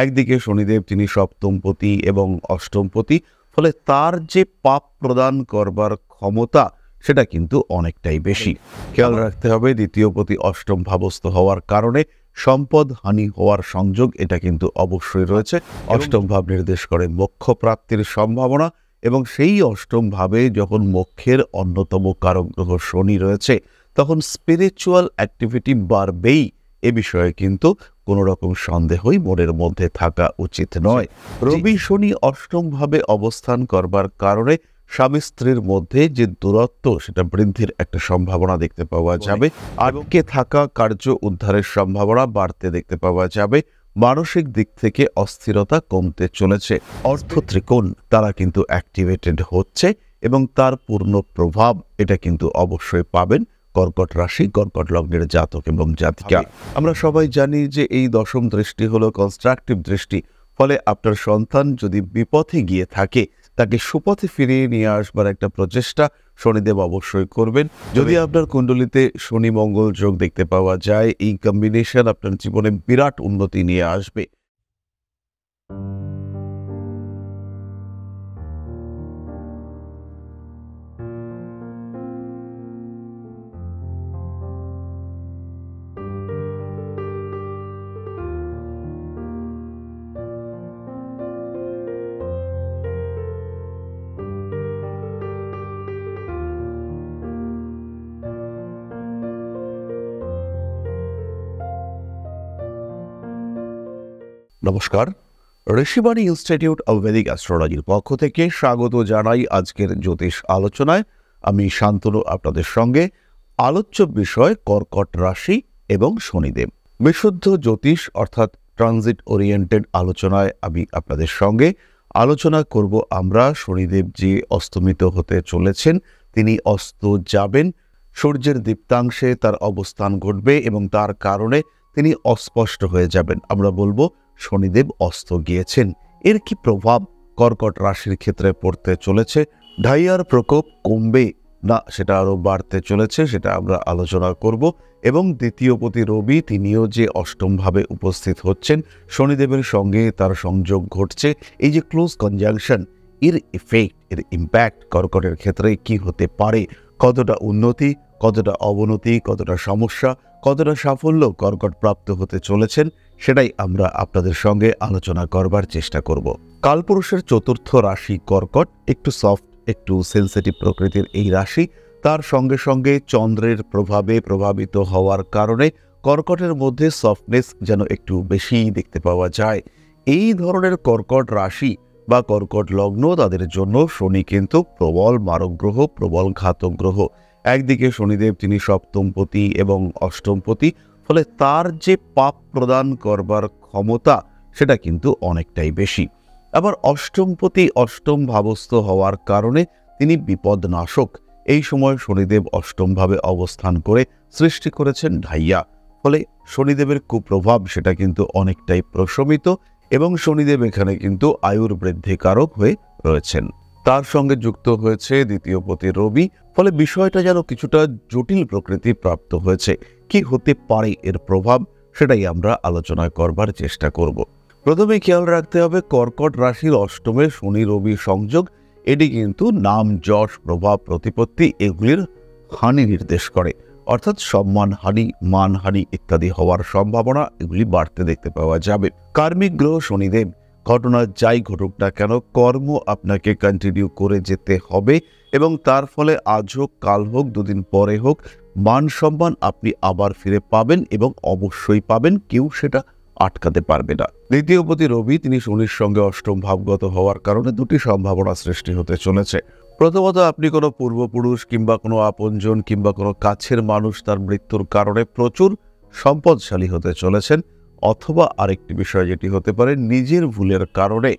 একদিকে শনিদেব তিনি সপ্তমপতি এবং অষ্টমপতি, ফলে তার যে পাপ প্রদান করবার ক্ষমতা সেটা কিন্তু অনেকটাই বেশি। খেয়াল রাখতে হবে দ্বিতীয়পতি অষ্টম ভাবস্থ হওয়ার কারণে সম্পদ হানি হওয়ার সংযোগ এটা কিন্তু অবশ্যই রয়েছে। অষ্টম ভাব নির্দেশ করে মোক্ষ প্রাপ্তির সম্ভাবনা, এবং সেই অষ্টম ভাবে যখন মোক্ষের অন্যতম কারক গ্রহ শনি রয়েছে তখন স্পিরিচুয়াল অ্যাক্টিভিটি বাড়বেই, এ বিষয়ে কিন্তু কোনো রকম সন্দেহই মনের মধ্যে থাকা উচিত নয়। রবি শনি অষ্টম ভাবে অবস্থান করবার কারণে স্বামী স্ত্রীর মধ্যে যে দূরত্ব সেটা বৃদ্ধির একটা সম্ভাবনা দেখতে পাওয়া যাবে। আটকে থাকা কার্য উদ্ধারের সম্ভাবনা বাড়তে দেখতে পাওয়া যাবে। মানসিক দিক থেকে অস্থিরতা কমতে চলেছে। অর্থ ত্রিকোণ তারা কিন্তু অ্যাক্টিভেটেড হচ্ছে এবং তার পূর্ণ প্রভাব এটা কিন্তু অবশ্যই পাবেন কর্কট রাশি, কর্কট লগ্নের জাতক এবং জাতিকা। আমরা সবাই জানি যে এই দশম দৃষ্টি হলো কনস্ট্রাকটিভ দৃষ্টি, ফলে আপনার সন্তান যদি বিপথে গিয়ে থাকে তাকে সুপথে ফিরিয়ে নিয়ে আসবার একটা প্রচেষ্টা শনিদেব অবশ্যই করবেন। যদি আপনার কুণ্ডলিতে শনি মঙ্গল যোগ দেখতে পাওয়া যায়, এই কম্বিনেশন আপনার জীবনে বিরাট উন্নতি নিয়ে আসবে। নমস্কার, ঋষিবাণী ইনস্টিটিউট অব ভেদিক অ্যাস্ট্রোলজির পক্ষ থেকে স্বাগত জানাই আজকের জ্যোতিষ আলোচনায়। আমি শান্তনু আপনাদের সঙ্গে। আলোচ্য বিষয় কর্কট রাশি এবং শনিদেব। বিশুদ্ধ জ্যোতিষ অর্থাৎ ট্রানজিট ওরিয়েন্টেড আলোচনায় আমি আপনাদের সঙ্গে আলোচনা করব আমরা শনিদেব যে অস্তমিত হতে চলেছেন, তিনি অস্ত যাবেন, সূর্যের দীপ্তাংশে তার অবস্থান ঘটবে এবং তার কারণে তিনি অস্পষ্ট হয়ে যাবেন। আমরা বলবো শনিদেব অস্ত গিয়েছেন। এর কি প্রভাব কর্কট রাশির ক্ষেত্রে পড়তে চলেছে? ঢাইয়ার প্রকোপ কমবে না সেটা আরো বাড়তে চলেছে, সেটা আমরা আলোচনা করব। এবং দ্বিতীয়পতি রবি তিনিও যে অষ্টম ভাবে উপস্থিত হচ্ছেন, শনিদেবের সঙ্গে তার সংযোগ ঘটছে। এই যে ক্লোজ কনজাংশন, এর ইফেক্ট, এর ইম্প্যাক্ট কর্কটের ক্ষেত্রে কি হতে পারে? কতটা উন্নতি, কতটা অবনতি, কতটা সমস্যা, কতটা সাফল্য কর্কট প্রাপ্ত হতে চলেছেন, সেটাই আমরা আপনাদের সঙ্গে আলোচনা করবার চেষ্টা করব। কালপুরুষের চতুর্থ রাশি কর্কট, একটু সফট, একটু সেন্সিটিভ প্রকৃতির এই রাশি। তার সঙ্গে সঙ্গে চন্দ্রের প্রভাবে প্রভাবিত হওয়ার কারণে কর্কটের মধ্যে সফটনেস যেন একটু বেশি দেখতে পাওয়া যায়। এই ধরনের কর্কট রাশি বা কর্কট লগ্ন, তাদের জন্য শনি কিন্তু প্রবল মারক গ্রহ, প্রবল ঘাতক গ্রহ। একদিকে শনিদেব তিনি সপ্তমপতি এবং অষ্টমপতি, ফলে তার যে পাপ প্রদান করবার ক্ষমতা সেটা কিন্তু অনেকটাই বেশি। আবার অষ্টমপতি অষ্টম ভাবস্থ হওয়ার কারণে তিনি বিপদনাশক। এই সময় শনিদেব অষ্টম ভাবে অবস্থান করে সৃষ্টি করেছেন ঢাইয়া, ফলে শনিদেবের কুপ্রভাব সেটা কিন্তু অনেকটাই প্রশমিত এবং শনিদেব এখানে কিন্তু আয়ুর বৃদ্ধিকারক হয়ে রয়েছেন। তার সঙ্গে যুক্ত হয়েছে দ্বিতীয়পতি রবি, ফলে বিষয়টা যেন কিছুটা জটিল প্রকৃতি প্রাপ্ত হয়েছে। কি হতে পারে এর প্রভাব, সেটাই আমরা আলোচনা করবার চেষ্টা করব। প্রথমে খেয়াল রাখতে হবে কর্কট রাশির অষ্টমে শনি রবি সংযোগ, এটি কিন্তু নাম, যশ, প্রভাব, প্রতিপত্তি এগুলির হানি নির্দেশ করে, অর্থাৎ সম্মান হানি, মানহানি ইত্যাদি হওয়ার সম্ভাবনা এগুলি বাড়তে দেখতে পাওয়া যাবে। কার্মিক গ্রহ শনিদেব, ঘটনা যাই ঘটুক না কেন কর্ম আপনাকে কন্টিনিউ করে যেতে হবে এবং তার ফলে আজ হোক কাল হোক দুদিন পরে হোক মান সম্মান আপনি আবার ফিরে পাবেন এবং অবশ্যই পাবেন, কেউ সেটা আটকাতে পারবে না। দ্বিতীয়পতি রবি তিনি শনির সঙ্গে অষ্টম ভাবগত হওয়ার কারণে দুটি সম্ভাবনা সৃষ্টি হতে চলেছে। প্রথমত, আপনি কোনো পূর্বপুরুষ কিংবা কোনো আপনজন কিংবা কোনো কাছের মানুষ তার মৃত্যুর কারণে প্রচুর সম্পদশালী হতে চলেছেন, অথবা আরেকটি বিষয় যেটি হতে পারে নিজের ভুলের কারণে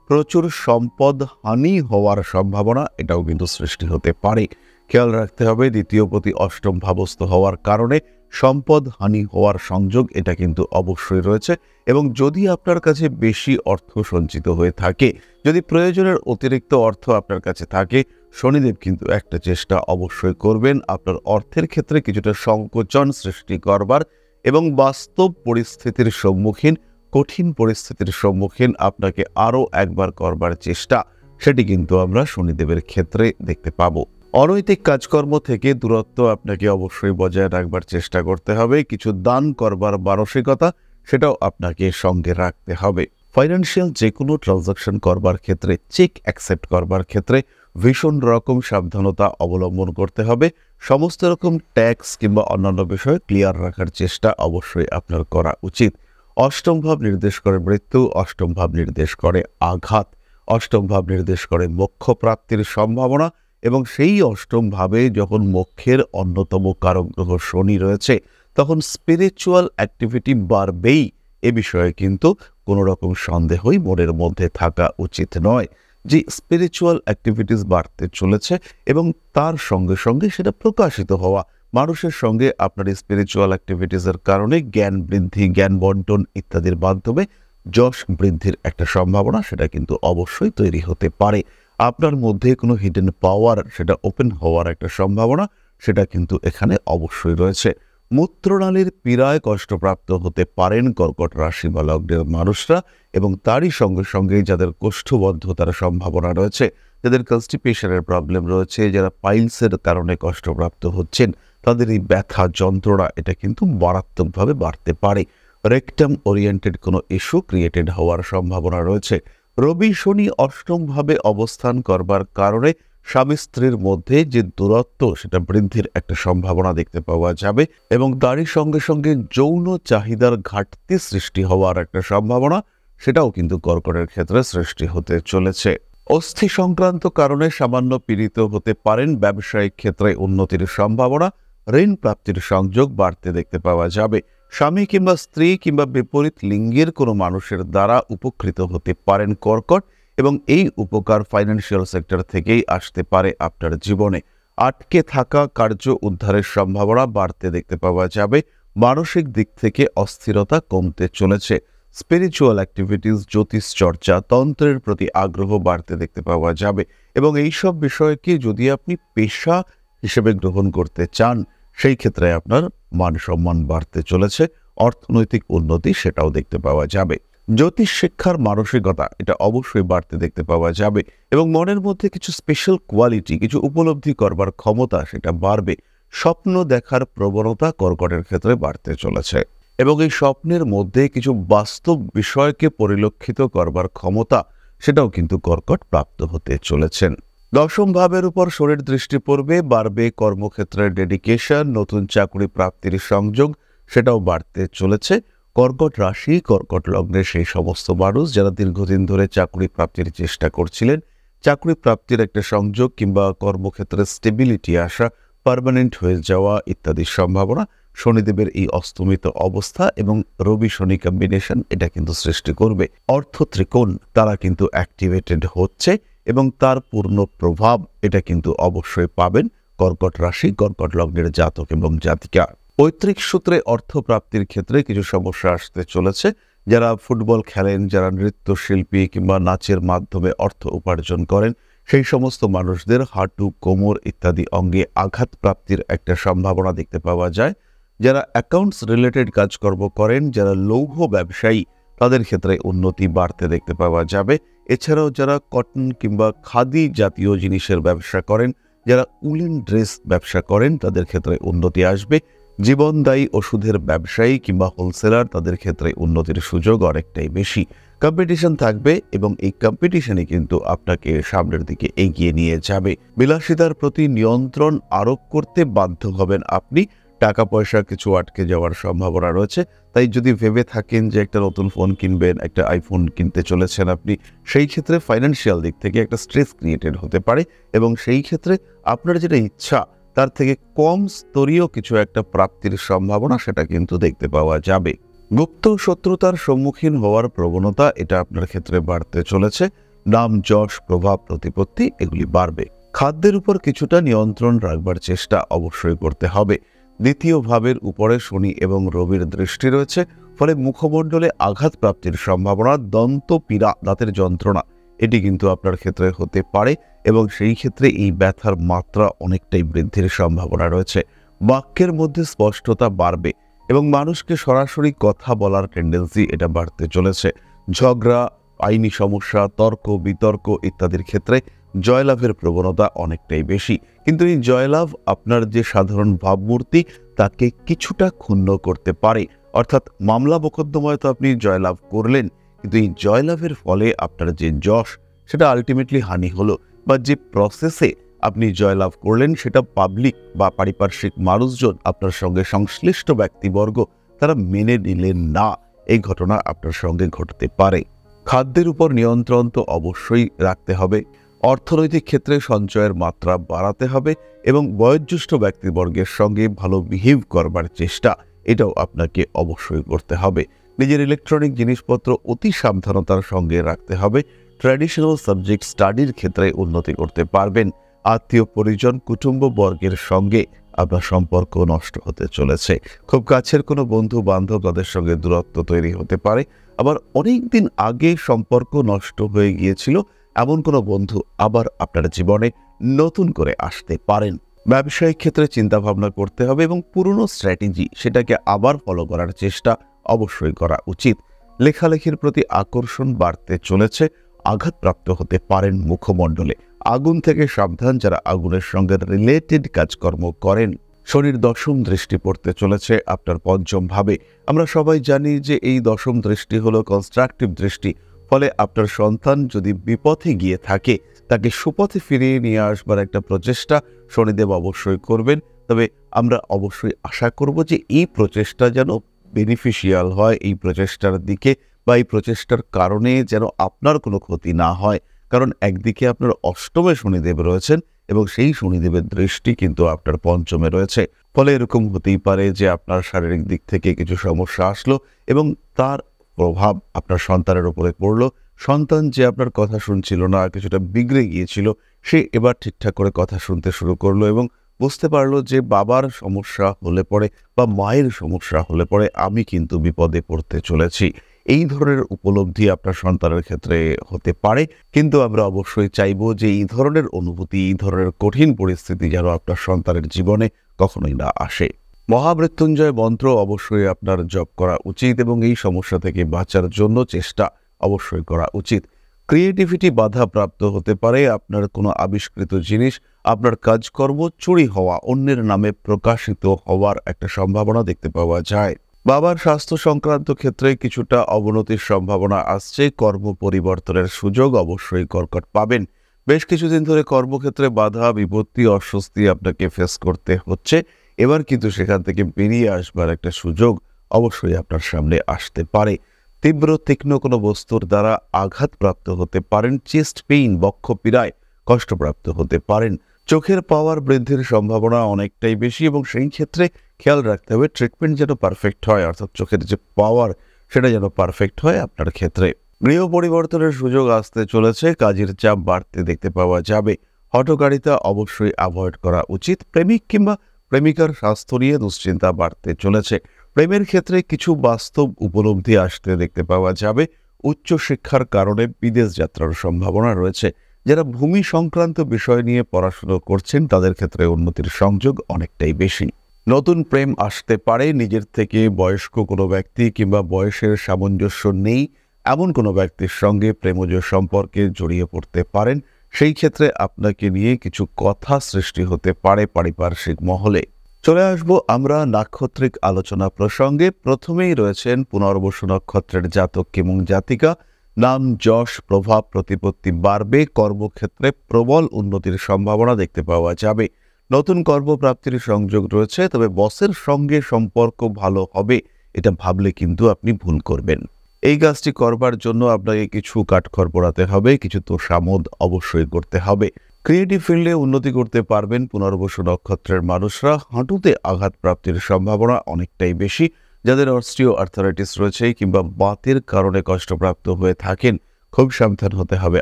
প্রচুর সম্পদ হানি হওয়ার সম্ভাবনা এটাও কিন্তু সৃষ্টি হতে পারে। খেয়াল রাখতে হবে দ্বিতীয়পতি অষ্টম ভাবস্থ হওয়ার কারণে সম্পদ হানি হওয়ার সংযোগ এটা কিন্তু অবশ্যই রয়েছে। এবং যদি আপনার কাছে বেশি অর্থ সঞ্চিত হয়ে থাকে, যদি প্রয়োজনের অতিরিক্ত অর্থ আপনার কাছে থাকে, শনিদেব কিন্তু একটা চেষ্টা অবশ্যই করবেন আপনার অর্থের ক্ষেত্রে কিছুটা সংকোচন সৃষ্টি করবার এবং বাস্তব পরিস্থিতির সম্মুখীন কঠিন পরিস্থিতির সম্মুখীন আপনাকে আরও একবার করবার চেষ্টা, সেটি কিন্তু আমরা শনিদেবের ক্ষেত্রে দেখতে পাবো। অনৈতিক কাজকর্ম থেকে দূরত্ব আপনাকে অবশ্যই বজায় রাখবার চেষ্টা করতে হবে। কিছু দান করবার মানসিকতা, সেটাও আপনাকে সঙ্গে রাখতে হবে। ফাইন্যান্সিয়াল যে কোনো ট্রানজাকশন করবার ক্ষেত্রে, চেক অ্যাকসেপ্ট করবার ক্ষেত্রে ভীষণ রকম সাবধানতা অবলম্বন করতে হবে। সমস্ত রকম ট্যাক্স কিংবা অন্যান্য বিষয় ক্লিয়ার রাখার চেষ্টা অবশ্যই আপনার করা উচিত। অষ্টম ভাব নির্দেশ করে মৃত্যু, অষ্টম ভাব নির্দেশ করে আঘাত, অষ্টম ভাব নির্দেশ করে মোক্ষ প্রাপ্তির সম্ভাবনা, এবং সেই অষ্টম ভাবে যখন মোক্ষের অন্যতম কারক গ্রহ শনি রয়েছে, তখন স্পিরিচুয়াল অ্যাক্টিভিটি বাড়বেই। এ বিষয়ে কিন্তু কোনো রকম সন্দেহই মনের মধ্যে থাকা উচিত নয় যে স্পিরিচুয়াল অ্যাক্টিভিটিস বাড়তে চলেছে, এবং তার সঙ্গে সঙ্গে সেটা প্রকাশিত হওয়া, মানুষের সঙ্গে আপনার স্পিরিচুয়াল অ্যাক্টিভিটিসের কারণে জ্ঞান বৃদ্ধি, জ্ঞান বন্টন ইত্যাদির মাধ্যমে যশ বৃদ্ধির একটা সম্ভাবনা, সেটা কিন্তু অবশ্যই তৈরি হতে পারে। আপনার মধ্যে কোনো হিডেন পাওয়ার, সেটা ওপেন হওয়ার একটা সম্ভাবনা, সেটা কিন্তু এখানে অবশ্যই রয়েছে। মূত্রনালীর পীড়ায় কষ্টপ্রাপ্ত হতে পারেন কর্কট রাশি বা লগ্নের মানুষরা, এবং তারই সঙ্গে সঙ্গে যাদের কোষ্ঠবদ্ধতার সম্ভাবনা রয়েছে, যাদের কনস্টিপেশনের প্রবলেম রয়েছে, যারা পাইলসের কারণে কষ্টপ্রাপ্ত হচ্ছেন, তাদের এই ব্যথা যন্ত্রণা এটা কিন্তু মারাত্মকভাবে বাড়তে পারে। রেকটাম ওরিয়েন্টেড কোনো ইস্যু ক্রিয়েটেড হওয়ার সম্ভাবনা রয়েছে। রবি শনি অষ্টমভাবে অবস্থান করবার কারণে স্বামী স্ত্রীর মধ্যে যে দূরত্ব, সেটা বৃদ্ধির একটা সম্ভাবনা দেখতে পাওয়া যাবে, এবং তারই সঙ্গে সঙ্গে যৌন চাহিদার ঘাটতি সৃষ্টি হওয়ার একটা সম্ভাবনা, সেটাও কিন্তু কর্কটের ক্ষেত্রে সৃষ্টি হতে চলেছে। অস্থি সংক্রান্ত কারণে সামান্য পীড়িত হতে পারেন। ব্যবসায়িক ক্ষেত্রে উন্নতির সম্ভাবনা, ঋণ প্রাপ্তির সংযোগ বাড়তে দেখতে পাওয়া যাবে। স্বামী কিংবা স্ত্রী কিংবা বিপরীত লিঙ্গের কোনো মানুষের দ্বারা উপকৃত হতে পারেন কর্কট, এবং এই উপকার ফাইন্যান্সিয়াল সেক্টর থেকেই আসতে পারে আপনার জীবনে। আটকে থাকা কার্য উদ্ধারের সম্ভাবনা বাড়তে দেখতে পাওয়া যাবে। মানসিক দিক থেকে অস্থিরতা কমতে চলেছে। স্পিরিচুয়াল অ্যাক্টিভিটিস, জ্যোতিষ চর্চা, তন্ত্রের প্রতি আগ্রহ বাড়তে দেখতে পাওয়া যাবে, এবং এইসব বিষয়কে যদি আপনি পেশা হিসেবে গ্রহণ করতে চান, সেই ক্ষেত্রে আপনার মান সম্মান বাড়তে চলেছে। অর্থনৈতিক উন্নতি, সেটাও দেখতে পাওয়া যাবে। জ্যোতিষ শিক্ষার মানসিকতা, এটা অবশ্যই বাড়তে দেখতে পাওয়া যাবে, এবং মনের মধ্যে কিছু স্পেশাল কোয়ালিটি, কিছু উপলব্ধি করবার ক্ষমতা, সেটা বাড়বে। স্বপ্ন দেখার প্রবণতা কর্কটের ক্ষেত্রে বাড়তে চলেছে, এবং এই স্বপ্নের মধ্যে কিছু বাস্তব বিষয়কে পরিলক্ষিত করবার ক্ষমতা, সেটাও কিন্তু কর্কট প্রাপ্ত হতে চলেছেন। দশম ভাবের উপর শনির দৃষ্টি পড়বে, বাড়বে কর্মক্ষেত্রের ডেডিকেশন, নতুন চাকরি প্রাপ্তির সংযোগ, সেটাও বাড়তে চলেছে। কর্কট রাশি, কর্কট লগ্নের সেই সমস্ত মানুষ যারা দীর্ঘদিন ধরে চাকরি প্রাপ্তির চেষ্টা করছিলেন, চাকরি প্রাপ্তির একটা সংযোগ কিংবা কর্মক্ষেত্রে স্টেবিলিটি আসা, পার্মানেন্ট হয়ে যাওয়া ইত্যাদির সম্ভাবনা শনিদেবের এই অস্তমিত অবস্থা এবং রবি শনি কম্বিনেশন এটা কিন্তু সৃষ্টি করবে। অর্থ ত্রিকোণ তারা কিন্তু অ্যাক্টিভেটেড হচ্ছে, এবং তার পূর্ণ প্রভাব এটা কিন্তু অবশ্যই পাবেন কর্কট রাশি, কর্কট লগ্নের জাতক এবং জাতিকা। পৈতৃক সূত্রে অর্থপ্রাপ্তির ক্ষেত্রে কিছু সমস্যা আসতে চলেছে। যারা ফুটবল খেলেন, যারা নৃত্যশিল্পী কিংবা নাচের মাধ্যমে অর্থ উপার্জন করেন, সেই সমস্ত মানুষদের হাঁটু, কোমর ইত্যাদি অঙ্গে আঘাত প্রাপ্তির একটা সম্ভাবনা দেখতে পাওয়া যায়। যারা অ্যাকাউন্টস রিলেটেড কাজকর্ম করেন, যারা লৌহ ব্যবসায়ী, তাদের ক্ষেত্রে উন্নতি বাড়তে দেখতে পাওয়া যাবে। এছাড়াও যারা কটন কিংবা খাদি জাতীয় জিনিসের ব্যবসা করেন, যারা উলেন ড্রেস ব্যবসা করেন, তাদের ক্ষেত্রে উন্নতি আসবে। জীবনদায়ী ওষুধের ব্যবসায়ী কিংবা হোলসেলার, তাদের ক্ষেত্রে উন্নতির সুযোগ অনেকটাই বেশি। কম্পিটিশন থাকবে, এবং এই কম্পিটিশনে কিন্তু আপনাকে সামনের দিকে এগিয়ে নিয়ে যাবে। বিলাসিতার প্রতি নিয়ন্ত্রণ আরোপ করতে বাধ্য হবেন আপনি। টাকা পয়সা কিছু আটকে যাওয়ার সম্ভাবনা রয়েছে। তাই যদি ভেবে থাকেন যে একটা নতুন ফোন কিনবেন, একটা আইফোন কিনতে চলেছেন আপনি, সেই ক্ষেত্রে ফাইন্যান্সিয়াল দিক থেকে একটা স্ট্রেস ক্রিয়েটেড হতে পারে, এবং সেই ক্ষেত্রে আপনার যেটা ইচ্ছা তার থেকে কম স্তরীয় কিছু একটা প্রাপ্তির সম্ভাবনা সেটা কিন্তু দেখতে পাওয়া যাবে। গুপ্ত শত্রুতার সম্মুখীন হওয়ার প্রবণতা এটা আপনার ক্ষেত্রে বাড়তে চলেছে। নাম যশ, প্রভাব, প্রতিপত্তি এগুলি বাড়বে। খাদ্যের উপর কিছুটা নিয়ন্ত্রণ রাখবার চেষ্টা অবশ্যই করতে হবে। দ্বিতীয় ভাবের উপরে শনি এবং রবির দৃষ্টি রয়েছে, ফলে মুখমণ্ডলে আঘাত প্রাপ্তির সম্ভাবনা, দন্ত পীড়া, দাঁতের যন্ত্রণা এটি কিন্তু আপনার ক্ষেত্রে হতে পারে, এবং সেই ক্ষেত্রে এই ব্যথার মাত্রা অনেকটাই বৃদ্ধির সম্ভাবনা রয়েছে। বাক্যের মধ্যে স্পষ্টতা বাড়বে, এবং মানুষকে সরাসরি কথা বলার টেন্ডেন্সি এটা বাড়তে চলেছে। ঝগড়া, আইনি সমস্যা, তর্ক বিতর্ক ইত্যাদির ক্ষেত্রে জয়লাভের প্রবণতা অনেকটাই বেশি। কিন্তু এই জয়লাভ আপনার যে সাধারণ ভাবমূর্তি তাকে কিছুটা ক্ষুণ্ণ করতে পারে। অর্থাৎ মামলা মোকদ্দমায় তো আপনি জয়লাভ করলেন, কিন্তু এই জয়লাভের ফলে আপনার যে যশ সেটা আলটিমেটলি হানি হলো, বা যে প্রসেসে আপনি জয়লাভ করলেন সেটা পাবলিক বা পারিপার্শ্বিক মানুষজন, আপনার সঙ্গে সংশ্লিষ্ট ব্যক্তিবর্গ তারা মেনে নিলেন না। এই ঘটনা আপনার সঙ্গে ঘটতে পারে। খাদ্যের উপর নিয়ন্ত্রণ তো অবশ্যই রাখতে হবে। অর্থনৈতিক ক্ষেত্রে সঞ্চয়ের মাত্রা বাড়াতে হবে এবং বয়োজ্যেষ্ঠ ব্যক্তিবর্গের সঙ্গে ভালো বিহেভ করবার চেষ্টা এটাও আপনাকে অবশ্যই করতে হবে। নিজের ইলেকট্রনিক জিনিসপত্র অতি সাবধানতার সঙ্গে রাখতে হবে। ট্র্যাডিশনাল সাবজেক্ট স্টাডির ক্ষেত্রে উন্নতি করতে পারবেন। আত্মীয় পরিজন, কুটুম্ব বর্গের সঙ্গে আপনার সম্পর্ক নষ্ট হতে চলেছে। খুব কাছের কোনো বন্ধু বান্ধব তাদের সঙ্গে দূরত্ব তৈরি হতে পারে। আবার অনেক দিন আগে সম্পর্ক নষ্ট হয়ে গিয়েছিল এমন কোনো বন্ধু আবার আপনার জীবনে নতুন করে আসতে পারেন। ব্যবসায়িক ক্ষেত্রে চিন্তা ভাবনা করতে হবে এবং পুরনো স্ট্র্যাটেজি সেটাকে আবার ফলো করার চেষ্টা অবশ্যই করা উচিত। লেখালেখির প্রতি আকর্ষণ বাড়তে চলেছে। আঘাতপ্রাপ্ত হতে পারেন মুখমণ্ডলে। আগুন থেকে সাবধান যারা আগুনের সঙ্গে রিলেটেড কাজকর্ম করেন। শনির দশম দৃষ্টি পড়তে চলেছে আপনার পঞ্চম ভাবে। আমরা সবাই জানি যে এই দশম দৃষ্টি হলো কনস্ট্রাকটিভ দৃষ্টি। ফলে আপনার সন্তান যদি বিপথে গিয়ে থাকে তাকে সুপথে ফিরিয়ে নিয়ে আসবার একটা প্রচেষ্টা শনিদেব অবশ্যই করবেন। তবে আমরা অবশ্যই আশা করব যে এই প্রচেষ্টা যেন বেনিফিশিয়াল হয় এই প্রচেষ্টার দিকে, বা এই প্রচেষ্টার কারণে যেন আপনার কোনো ক্ষতি না হয়। কারণ একদিকে আপনার অষ্টমে শনিদেব রয়েছেন এবং সেই শনিদেবের দৃষ্টি কিন্তু আপনার পঞ্চমে রয়েছে। ফলে এরকম হতেই পারে যে আপনার শারীরিক দিক থেকে কিছু সমস্যা আসলো এবং তার প্রভাব আপনার সন্তানের উপরে পড়লো। সন্তান যে আপনার কথা শুনছিল না, কিছুটা বিগড়ে গিয়েছিল, সে এবার ঠিকঠাক করে কথা শুনতে শুরু করলো এবং বুঝতে পারলো যে বাবার সমস্যা হলে পরে বা মায়ের সমস্যা হলে পরে আমি কিন্তু বিপদে পড়তে চলেছি। এই ধরনের উপলব্ধি আপনার সন্তানের ক্ষেত্রে হতে পারে। কিন্তু আমরা অবশ্যই চাইবো যে এই ধরনের অনুভূতি, এই ধরনের কঠিন পরিস্থিতি যেন আপনার সন্তানের জীবনে কখনোই না আসে। মহামৃত্যুঞ্জয় মন্ত্র অবশ্যই আপনার জপ করা উচিত এবং এই সমস্যা থেকে বাঁচার জন্য চেষ্টা অবশ্যই করা উচিত। ক্রিয়েটিভিটি বাধাপ্রাপ্ত হতে পারে। আপনার কোনো আবিষ্কৃত জিনিস, আপনার কাজকর্ম চুরি হওয়া, অন্যের নামে প্রকাশিত হওয়ার একটা সম্ভাবনা দেখতে পাওয়া যায়। বাবার স্বাস্থ্য সংক্রান্ত ক্ষেত্রে কিছুটা অবনতির সম্ভাবনা আসছে। কর্ম পরিবর্তনের সুযোগ অবশ্যই কর্কট পাবেন। বেশ কিছুদিন ধরে কর্মক্ষেত্রে বাধা, বিপত্তি, অস্বস্তি আপনাকে ফেস করতে হচ্ছে। এবার কিন্তু সেখান থেকে বেরিয়ে আসবার একটা সুযোগ অবশ্যই আপনার সামনে আসতে পারে। তীব্র তীক্ষ্ণ কোনো বস্তুর দ্বারা আঘাতপ্রাপ্ত হতে পারেন। চেস্ট পেইন, বক্ষপীড়ায় কষ্টপ্রাপ্ত হতে পারেন। চোখের পাওয়ার বৃদ্ধির সম্ভাবনা অনেকটাই বেশি এবং সেই ক্ষেত্রে খেয়াল রাখতে হবে ট্রিটমেন্ট যেন পারফেক্ট হয়, অর্থাৎ চোখের যে পাওয়ার সেটা যেন পারফেক্ট হয় আপনার ক্ষেত্রে। গৃহ পরিবর্তনের সুযোগ আসতে চলেছে। কাজের চাপ বাড়তে দেখতে পাওয়া যাবে। হঠকারিতা অবশ্যই অ্যাভয়েড করা উচিত। প্রেমিক কিংবা প্রেমিকার স্বাস্থ্য নিয়ে দুশ্চিন্তা বাড়তে চলেছে। প্রেমের ক্ষেত্রে কিছু বাস্তব উপলব্ধি আসতে দেখতে পাওয়া যাবে। উচ্চশিক্ষার কারণে বিদেশ যাত্রার সম্ভাবনা রয়েছে। যারা ভূমি সংক্রান্ত বিষয় নিয়ে পড়াশোনা করছেন তাদের ক্ষেত্রে উন্নতির সংযোগ অনেকটাই বেশি। নতুন প্রেম আসতে পারে। নিজের থেকে বয়স্ক কোনো ব্যক্তি কিংবা বয়সের সামঞ্জস্য নেই এমন কোনো ব্যক্তির সঙ্গে প্রেমজ সম্পর্কে জড়িয়ে পড়তে পারেন। সেই ক্ষেত্রে আপনাকে নিয়ে কিছু কথা সৃষ্টি হতে পারে পারিপার্শ্বিক মহলে। চলে আসব আমরা নাক্ষত্রিক আলোচনা প্রসঙ্গে। প্রথমেই রয়েছেন পুনর্বসু নক্ষত্রের জাতক এবং জাতিকা। নাম, যশ, প্রভাব, প্রতিপত্তি বাড়বে। কর্মক্ষেত্রে প্রবল উন্নতির সম্ভাবনা দেখতে পাওয়া যাবে। নতুন কর্মপ্রাপ্তির সংযোগ রয়েছে। তবে বসের সঙ্গে সম্পর্ক ভালো হবে এটা ভাবলে কিন্তু আপনি ভুল করবেন। এই কাজটি করবার জন্য আপনাকে কিছু কাঠখড় পোড়াতে হবে, কিছু তোষামোদ অবশ্যই করতে হবে। ক্রিয়েটিভ ফিল্ডে উন্নতি করতে পারবেন পুনর্বসু নক্ষত্রের মানুষরা। হাঁটুতে আঘাত প্রাপ্তির সম্ভাবনা অনেকটাই বেশি। যাদের অস্টিও আর্থারাইটিস রয়েছে কিংবা বাতের কারণে কষ্টপ্রাপ্ত হয়ে থাকেন, খুব সাবধান হতে হবে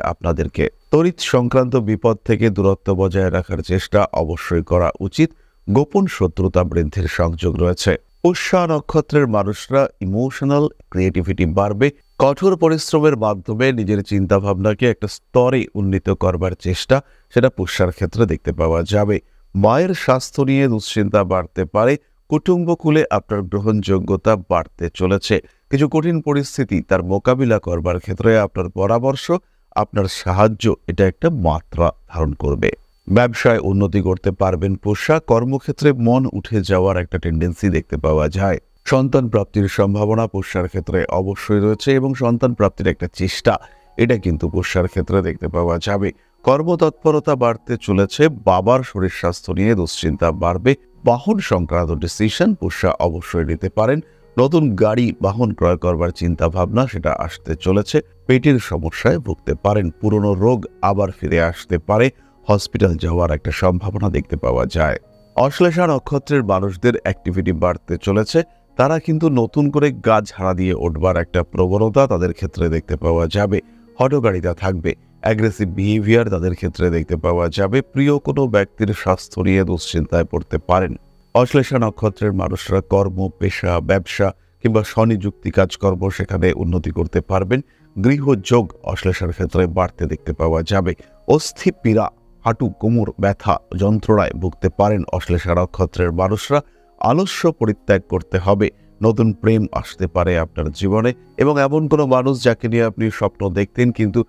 আপনাদেরকে। তড়িৎ সংক্রান্ত বিপদ থেকে দূরত্ব বজায় রাখার চেষ্টা অবশ্যই করা উচিত। গোপন শত্রুতা বৃদ্ধির সংযোগ রয়েছে। পুষ্যা নক্ষত্রের মানুষরা ইমোশনাল, ক্রিয়েটিভিটি বাড়বে। কঠোর পরিশ্রমের মাধ্যমে নিজের চিন্তাভাবনাকে একটা স্তরে উন্নীত করবার চেষ্টা সেটা পুষ্যার ক্ষেত্রে দেখতে পাওয়া যাবে। মায়ের স্বাস্থ্য নিয়ে দুশ্চিন্তা বাড়তে পারে। কুটুম্বকুলে আপনার গ্রহণযোগ্যতা বাড়তে চলেছে। কিছু কঠিন পরিস্থিতি তার মোকাবিলা করবার ক্ষেত্রে আপনার পরামর্শ, আপনার সাহায্য এটা একটা মাত্রা ধারণ করবে। ব্যবসায় উন্নতি করতে পারবেন পুষ্যা। কর্মক্ষেত্রে মন উঠে যাওয়ার একটা টেন্ডেন্সি দেখতে পাওয়া যায়। সন্তান প্রাপ্তির সম্ভাবনা পুষ্যার ক্ষেত্রে অবশ্যই রয়েছে এবং সন্তান প্রাপ্তির একটা চেষ্টা এটা কিন্তু পুষ্যার ক্ষেত্রে দেখতে পাওয়া যাবে। কর্মতৎপরতা বাড়তে চলেছে। বাবার শরীর স্বাস্থ্য নিয়ে দুশ্চিন্তা বাড়বে। বাহন সংক্রান্ত ডিসিশন পুষ্যা অবশ্যই নিতে পারেন। নতুন গাড়ি বাহন ক্রয় করবার চিন্তা ভাবনা সেটা আসতে চলেছে। পেটের সমস্যায় ভুগতে পারেন। পুরনো রোগ আবার ফিরে আসতে পারে। হসপিটাল যাওয়ার একটা সম্ভাবনা দেখতে পাওয়া যায়। অশ্লেষা নক্ষত্রের মানুষদের অ্যাক্টিভিটি বাড়তে চলেছে। তারা কিন্তু নতুন করে গা ঝাড়া দিয়ে উঠবার একটা প্রবণতা তাদের ক্ষেত্রে দেখতে পাওয়া যাবে। হঠকারিতা থাকবে। অ্যাগ্রেসিভ বিহেভিয়ার তাদের ক্ষেত্রে দেখতে পাওয়া যাবে। প্রিয় কোনো ব্যক্তির স্বাস্থ্য নিয়ে দুশ্চিন্তায় পড়তে পারেন। অশ্লেষা নক্ষত্রের মানুষরা কর্ম, পেশা, ব্যবসা কিংবা স্বনিযুক্তি কাজকর্ম সেখানে উন্নতি করতে পারবেন। গৃহযোগ অশ্লেষার ক্ষেত্রে বাড়তে দেখতে পাওয়া যাবে। অস্থি পীড়া, হাঁটু কোমর ব্যথা যন্ত্রণায় ভুগতে পারেন অশ্লেষা নক্ষত্রের মানুষরা। আলস্য পরিত্যাগ করতে হবে। নতুন প্রেম আসতে পারে আপনার জীবনে এবং এমন কোনো মানুষ যাকে নিয়ে আপনি স্বপ্ন দেখতেন কিন্তু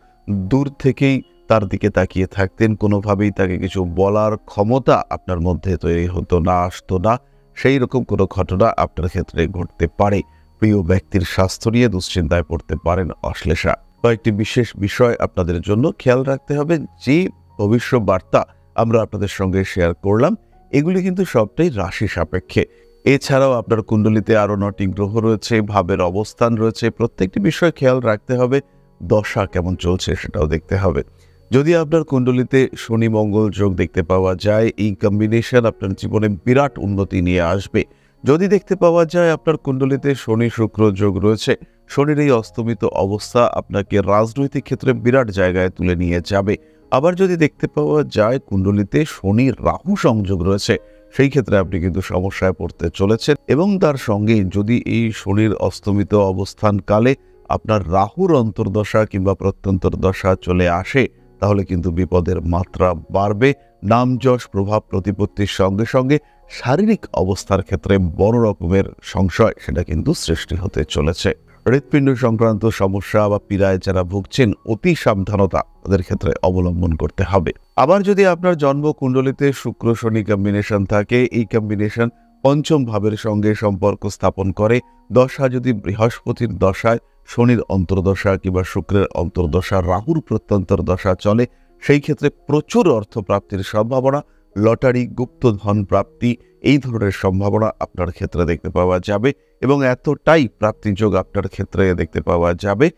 দূর থেকেই তার দিকে তাকিয়ে থাকতেন, কোনোভাবেই তাকে কিছু বলার ক্ষমতা আপনার মধ্যে তৈরি হতো না, আসতো না, সেই রকম কোনো ঘটনা আপনার ক্ষেত্রে ঘটতে পারে। প্রিয় ব্যক্তির স্বাস্থ্য নিয়ে দুশ্চিন্তায় পড়তে পারেন অশ্লেষা। কয়েকটি বিশেষ বিষয় আপনাদের জন্য খেয়াল রাখতে হবে। যে ভবিষ্যৎবার্তা আমরা আপনাদের সঙ্গে শেয়ার করলাম এগুলি কিন্তু সবটাই রাশি সাপেক্ষে। এছাড়াও আপনার কুণ্ডলিতে আরও 9টি গ্রহ রয়েছে, ভাবের অবস্থান রয়েছে। প্রত্যেকটি বিষয় খেয়াল রাখতে হবে। দশা কেমন চলছে সেটাও দেখতে হবে। যদি আপনার কুণ্ডলিতে শনি মঙ্গল যোগ দেখতে পাওয়া যায়, এই কম্বিনেশন আপনার জীবনে বিরাট উন্নতি নিয়ে আসবে। যদি দেখতে পাওয়া যায় আপনার কুণ্ডলিতে শনি শুক্র যোগ রয়েছে, শনির এই অস্তমিত অবস্থা আপনাকে রাজনৈতিক ক্ষেত্রে বিরাট জায়গায় তুলে নিয়ে যাবে। আবার যদি দেখতে পাওয়া যায় কুণ্ডলিতে শনি রাহু সংযোগ রয়েছে, সেই ক্ষেত্রে আপনি কিন্তু সমস্যায় পড়তে চলেছেন। এবং তার সঙ্গে যদি এই শনির অস্তমিত অবস্থানকালে আপনার রাহুর অন্তর্দশা কিংবা প্রত্যন্তর দশা চলে আসে তাহলে কিন্তু বিপদের মাত্রা বাড়বে। নাম যশ প্রভাব প্রতিপত্তির সঙ্গে সঙ্গে শারীরিক অবস্থার ক্ষেত্রে বড় রকমের সংশয় সেটা কিন্তু সৃষ্টি হতে চলেছে। হৃৎপিণ্ড সংক্রান্ত সমস্যা বা পীড়ায় যারা ভুগছেন অতি সাবধানতা তাদের ক্ষেত্রে অবলম্বন করতে হবে। আবার যদি আপনার জন্ম কুণ্ডলিতে শুক্র শনি কম্বিনেশন থাকে, এই কম্বিনেশন পঞ্চম ভাবের সঙ্গে সম্পর্ক স্থাপন করে। দশা যদি বৃহস্পতির দশায় শনির অন্তর্দশা কিংবা শুক্রের অন্তর্দশা, রাহুর প্রত্যন্তর দশা চলে, সেই ক্ষেত্রে প্রচুর অর্থপ্রাপ্তির সম্ভাবনা, লটারি, গুপ্তধন প্রাপ্তি এই ধরনের সম্ভাবনা আপনার ক্ষেত্রে দেখতে পাওয়া যাবে। এবং এতটাই প্রাপ্তিযোগ আপনার ক্ষেত্রে দেখতে পাওয়া যাবে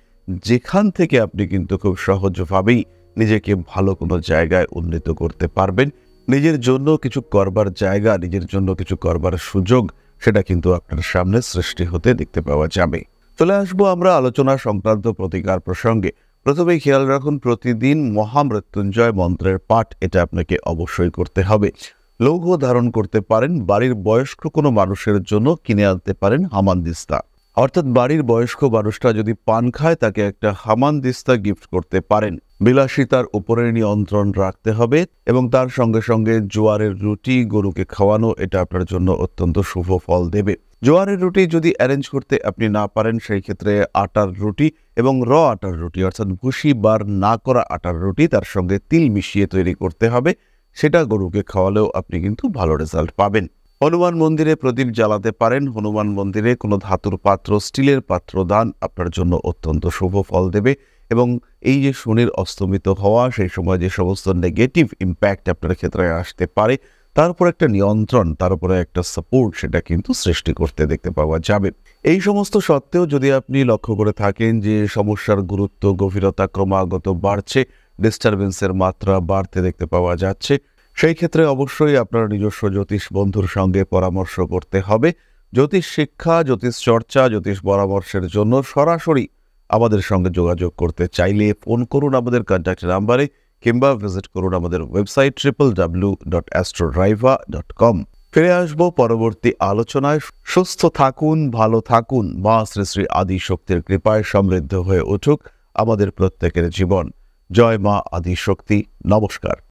যেখান থেকে আপনি কিন্তু খুব সহজভাবেই নিজেকে ভালো কোনো জায়গায় উন্নীত করতে পারবেন। নিজের জন্য কিছু করবার জায়গা, নিজের জন্য কিছু করবার সুযোগ সেটা কিন্তু আপনার সামনে সৃষ্টি হতে দেখতে পাওয়া যাবে। চলে আসবো আমরা আলোচনা সংক্রান্ত প্রতিকার প্রসঙ্গে। প্রথমেই খেয়াল রাখুন প্রতিদিন মহামৃত্যুঞ্জয় মন্ত্রের পাঠ এটা আপনাকে অবশ্যই করতে হবে। লৌহ ধারণ করতে পারেন। বাড়ির বয়স্ক কোনো মানুষের জন্য কিনে আনতে পারেন হামানদিস্তা, অর্থাৎ বাড়ির বয়স্ক মানুষটা যদি পান খায় তাকে একটা হামানদিস্তা গিফট করতে পারেন। বিলাসিতার উপরে নিয়ন্ত্রণ রাখতে হবে এবং তার সঙ্গে সঙ্গে জোয়ারের রুটি গরুকে খাওয়ানো এটা আপনার জন্য অত্যন্ত শুভ ফল দেবে। জোয়ারের রুটি যদি অ্যারেঞ্জ করতে আপনি না পারেন সেই ক্ষেত্রে আটার রুটি এবং আটার রুটি অর্থাৎ ভুসি বার না করা আটার রুটি তার সঙ্গে তিল মিশিয়ে তৈরি করতে হবে। সেটা গরুকে খাওয়ালেও আপনি কিন্তু ভালো রেজাল্ট পাবেন। হনুমান মন্দিরে প্রদীপ জ্বালাতে পারেন। হনুমান মন্দিরে কোনো ধাতুর পাত্র, স্টিলের পাত্র দান আপনার জন্য অত্যন্ত শুভ ফল দেবে। এবং এই যে শনির অস্তমিত হওয়া, সেই সময় যে সমস্ত নেগেটিভ ইম্প্যাক্ট আপনার ক্ষেত্রে আসতে পারে তার উপর একটা নিয়ন্ত্রণ, তার উপরে একটা সাপোর্ট সেটা কিন্তু সৃষ্টি করতে দেখতে পাওয়া যাবে। এই সমস্ত সত্ত্বেও যদি আপনি লক্ষ্য করে থাকেন যে সমস্যার গুরুত্ব গভীরতা ক্রমাগত বাড়ছে, ডিস্টারবেন্সের মাত্রা বাড়তে দেখতে পাওয়া যাচ্ছে, সেই ক্ষেত্রে অবশ্যই আপনার নিজস্ব জ্যোতিষ বন্ধুর সঙ্গে পরামর্শ করতে হবে। জ্যোতিষ শিক্ষা, জ্যোতিষ চর্চা, জ্যোতিষ পরামর্শের জন্য সরাসরি আমাদের সঙ্গে যোগাযোগ করতে চাইলে ফোন করুন আমাদের কন্ট্যাক্ট নাম্বারে কিংবা ভিজিট করুন আমাদের ওয়েবসাইট www.astrodriva.com। ফিরে আসবো পরবর্তী আলোচনায়। সুস্থ থাকুন, ভালো থাকুন। মা শ্রী শ্রী আদি শক্তির কৃপায় সমৃদ্ধ হয়ে উঠুক আমাদের প্রত্যেকের জীবন। জয় মা আদি শক্তি। নমস্কার।